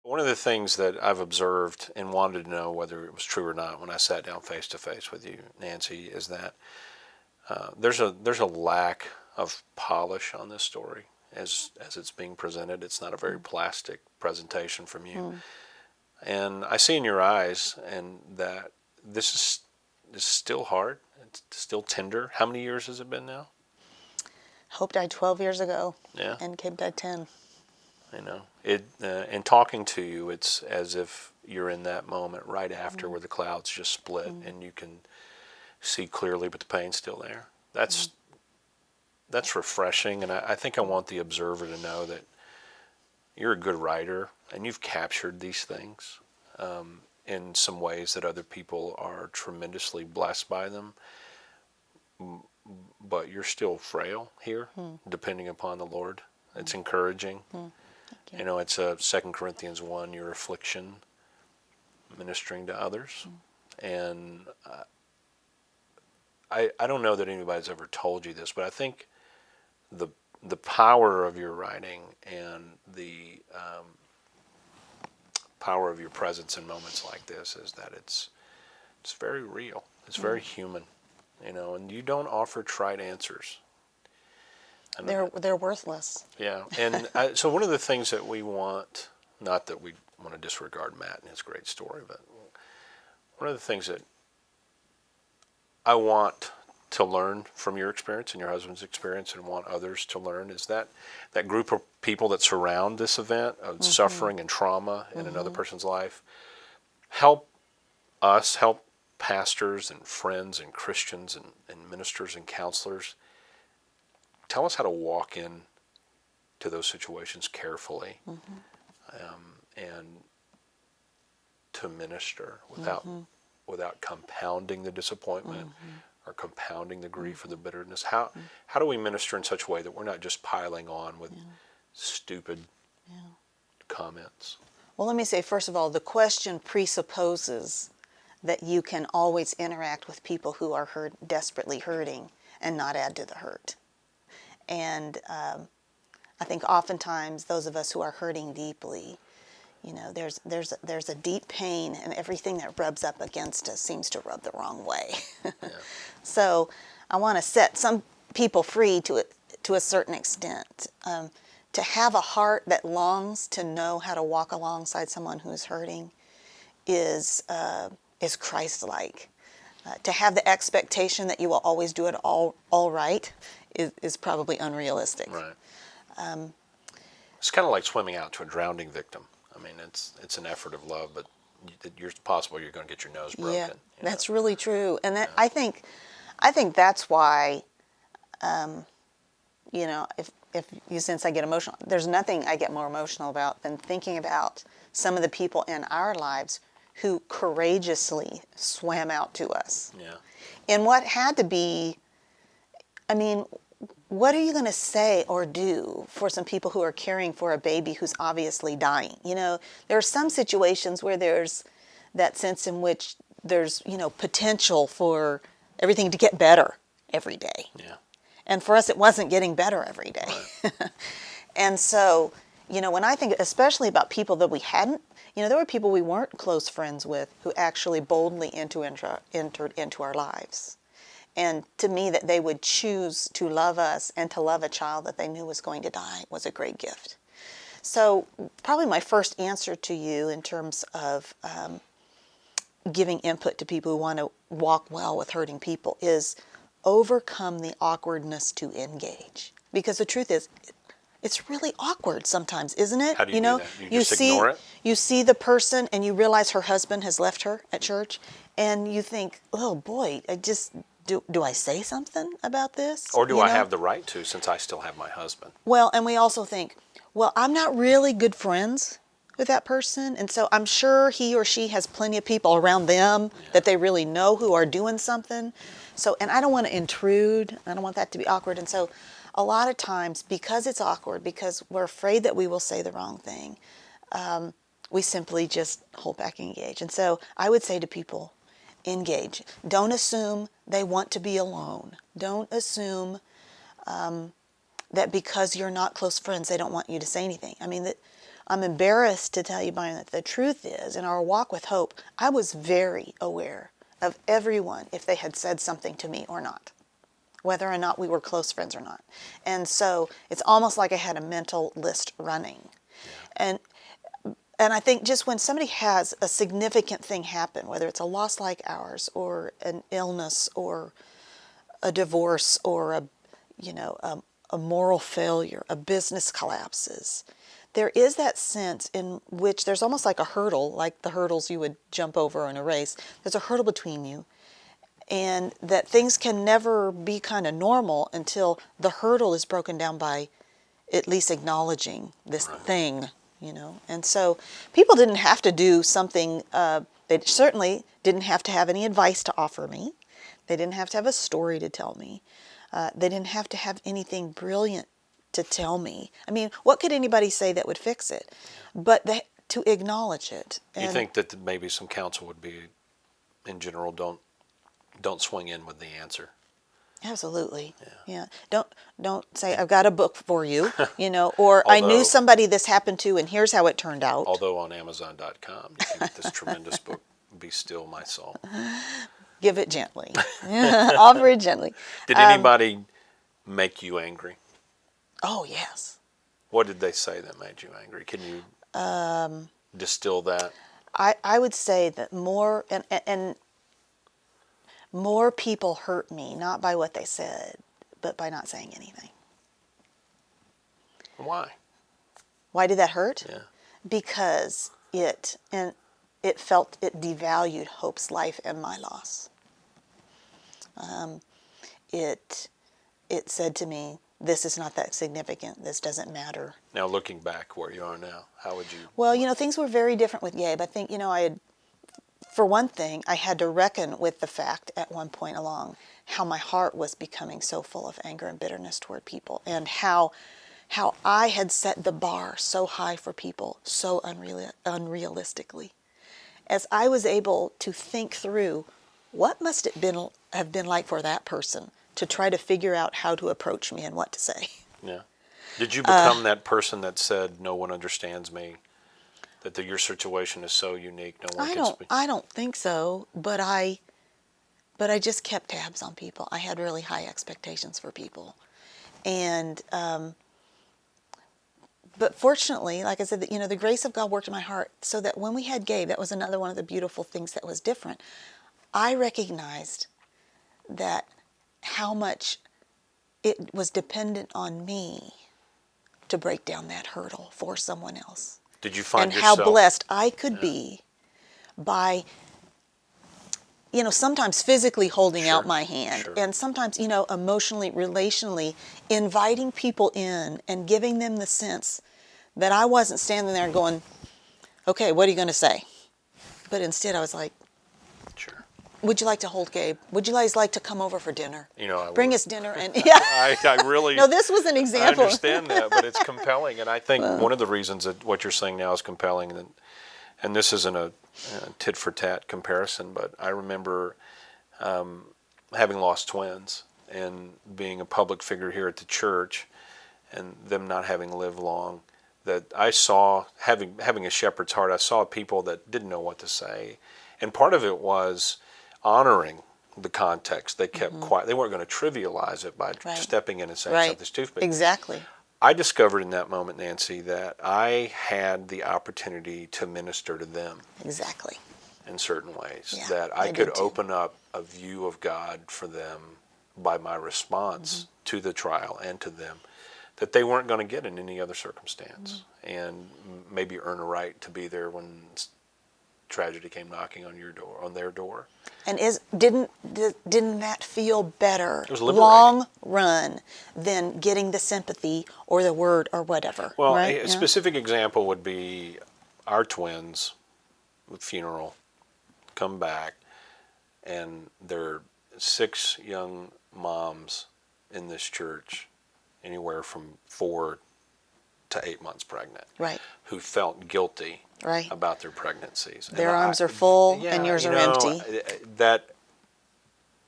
One of the things that I've observed and wanted to know whether it was true or not when I sat down face to face with you, Nancy, is that there's a lack of polish on this story as it's being presented. It's not a very plastic presentation from you, and I see in your eyes and that this is still hard. It's still tender. How many years has it been now? Hope died 12 years ago. Yeah. And Cabe died 10. You know, and talking to you, it's as if you're in that moment right after where the clouds just split and you can see clearly, but the pain's still there. That's refreshing, and I think I want the observer to know that you're a good writer and you've captured these things in some ways that other people are tremendously blessed by them. But you're still frail here, depending upon the Lord. It's encouraging. You know, it's a 2 Corinthians 1, your affliction, ministering to others. And I don't know that anybody's ever told you this, but I think the power of your writing and the power of your presence in moments like this is that it's very real. It's very human, you know, and you don't offer trite answers. They're worthless. Yeah, and so one of the things that we want, not that we want to disregard Matt and his great story, but one of the things that I want to learn from your experience and your husband's experience and want others to learn is that group of people that surround this event of suffering and trauma in another person's life, help pastors and friends and Christians and ministers and counselors. Tell us how to walk in to those situations carefully and to minister without compounding the disappointment or compounding the grief or the bitterness. How do we minister in such a way that we're not just piling on with stupid comments? Well, let me say, first of all, the question presupposes that you can always interact with people who are desperately hurting and not add to the hurt. And I think oftentimes those of us who are hurting deeply, you know, there's a deep pain, and everything that rubs up against us seems to rub the wrong way. So I want to set some people free to a certain extent. To have a heart that longs to know how to walk alongside someone who is hurting is Christ-like. To have the expectation that you will always do it all right is probably unrealistic. Right. It's kind of like swimming out to a drowning victim. I mean, it's an effort of love, but it's possible you're going to get your nose broken. Yeah, that's really true, and that, I think that's why, you know, if you sense I get emotional, there's nothing I get more emotional about than thinking about some of the people in our lives who courageously swam out to us. Yeah. And what had to be, I mean, what are you going to say or do for some people who are caring for a baby who's obviously dying? You know, there are some situations where there's that sense in which there's, you know, potential for everything to get better every day. Yeah. And for us, it wasn't getting better every day. Right. And so, you know, when I think especially about people that we hadn't, you know, there were people we weren't close friends with who actually boldly entered into our lives. And to me, that they would choose to love us and to love a child that they knew was going to die was a great gift. So probably my first answer to you in terms of giving input to people who want to walk well with hurting people is overcome the awkwardness to engage. Because the truth is, it's really awkward sometimes, isn't it? How do you know, do that? You just ignore it? You see the person and you realize her husband has left her at church, and you think, oh boy, do I say something about this? Or do I have the right to, since I still have my husband? Well, and we also think, well, I'm not really good friends with that person, and so I'm sure he or she has plenty of people around them that they really know who are doing something. So, and I don't want to intrude. I don't want that to be awkward. And so a lot of times, because it's awkward, because we're afraid that we will say the wrong thing, we simply just hold back and engage. And so I would say to people, engage. Don't assume they want to be alone. Don't assume that because you're not close friends, they don't want you to say anything. I mean, I'm embarrassed to tell you, Byron, that the truth is, in our walk with hope, I was very aware of everyone if they had said something to me or not, whether or not we were close friends or not. And so it's almost like I had a mental list running. And I think just when somebody has a significant thing happen, whether it's a loss like ours or an illness or a divorce or a moral failure, a business collapses, there is that sense in which there's almost like a hurdle, like the hurdles you would jump over in a race. There's a hurdle between you, and that things can never be kind of normal until the hurdle is broken down by at least acknowledging this thing, And so people didn't have to do something, they certainly didn't have to have any advice to offer me. They didn't have to have a story to tell me. They didn't have to have anything brilliant to tell me. I mean, what could anybody say that would fix it? But to acknowledge it. You think that maybe some counsel would be, in general, don't swing in with the answer. Absolutely. Yeah. Don't say I've got a book for you, or I knew somebody this happened to and here's how it turned out. Although on Amazon.com you can get this tremendous book, Be Still My Soul. Give it gently. Offer it gently. Did anybody make you angry? Oh, yes. What did they say that made you angry? Can you distill that? I would say that more and more people hurt me, not by what they said, but by not saying anything. Why? Why did that hurt? Yeah. Because it devalued Hope's life and my loss. It said to me, this is not that significant. This doesn't matter. Now, looking back where you are now, how would you? Well, things were very different with Gabe. I think, for one thing, I had to reckon with the fact at one point along how my heart was becoming so full of anger and bitterness toward people, and how I had set the bar so high for people so unrealistically. As I was able to think through what must it have been like for that person to try to figure out how to approach me and what to say. Yeah. Did you become that person that said, no one understands me? That your situation is so unique, no one can speak? I don't think so, but I just kept tabs on people. I had really high expectations for people. And, but fortunately, like I said, the grace of God worked in my heart so that when we had Gabe, that was another one of the beautiful things that was different. I recognized that how much it was dependent on me to break down that hurdle for someone else. Did you find yourself? And how blessed I could be by, sometimes physically holding out my hand, and sometimes, emotionally, relationally, inviting people in and giving them the sense that I wasn't standing there going, okay, what are you going to say? But instead I was like, sure. Would you like to hold Gabe? Would you guys like to come over for dinner? I Bring would. us dinner and yeah. I really. No, this was an example. I understand that, but it's compelling, and I think one of the reasons that what you're saying now is compelling, and this isn't a tit for tat comparison, but I remember having lost twins and being a public figure here at the church, and them not having lived long. That I saw having a shepherd's heart. I saw people that didn't know what to say, and part of it was honoring the context. They kept quiet. They weren't going to trivialize it by stepping in and saying something stupid. Exactly. I discovered in that moment, Nancy, that I had the opportunity to minister to them. Exactly. In certain ways. Yeah, that I could open up a view of God for them by my response to the trial and to them that they weren't going to get in any other circumstance. And maybe earn a right to be there when tragedy came knocking on their door. And didn't that feel better, it was liberating, long run, than getting the sympathy or the word or whatever? Well, right? a specific example would be our twins' funeral, come back, and there are 6 young moms in this church, anywhere from 4 to 8 months pregnant, who felt guilty about their pregnancies. Their arms are full and yours are empty. That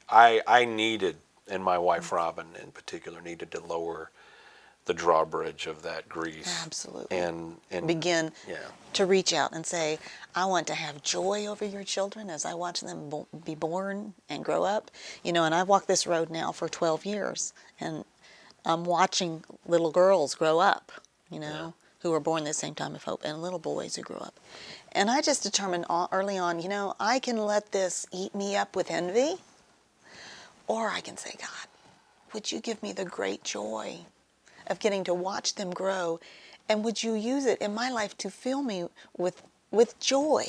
I needed, and my wife Robin in particular, needed to lower the drawbridge of that grief. Absolutely. And Begin yeah, to reach out and say, I want to have joy over your children as I watch them be born and grow up. You know, and I've walked this road now for 12 years, and I'm watching little girls grow up, you know, who were born the same time of hope, and little boys who grew up. And I just determined early on, you know, I can let this eat me up with envy, or I can say, God, would you give me the great joy of getting to watch them grow, and would you use it in my life to fill me with joy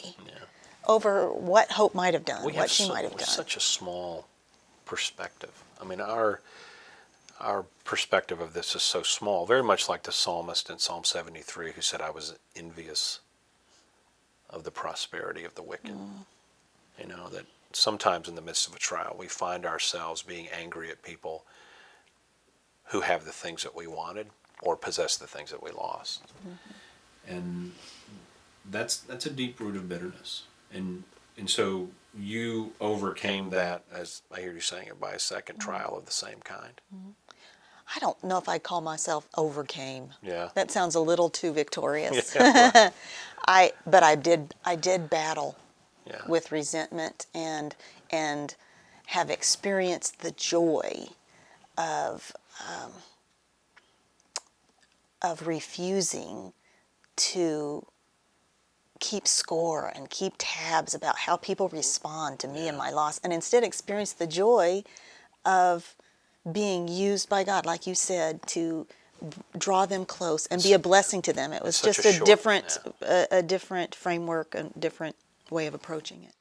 over what Hope might have done, what she might have done. Such a small perspective. I mean, our perspective of this is so small, very much like the psalmist in Psalm 73 who said, I was envious of the prosperity of the wicked. You know, that sometimes in the midst of a trial we find ourselves being angry at people who have the things that we wanted or possess the things that we lost. And that's a deep root of bitterness. And so you overcame that, as I hear you saying it, by a second trial of the same kind. I don't know if I call myself overcame. Yeah. That sounds a little too victorious. Yeah, right. But I did battle Yeah. with resentment and have experienced the joy of refusing to keep score and keep tabs about how people respond to me and my loss, and instead experience the joy of being used by God, like you said, to draw them close and be a blessing to them. It was just a different framework, a different way of approaching it.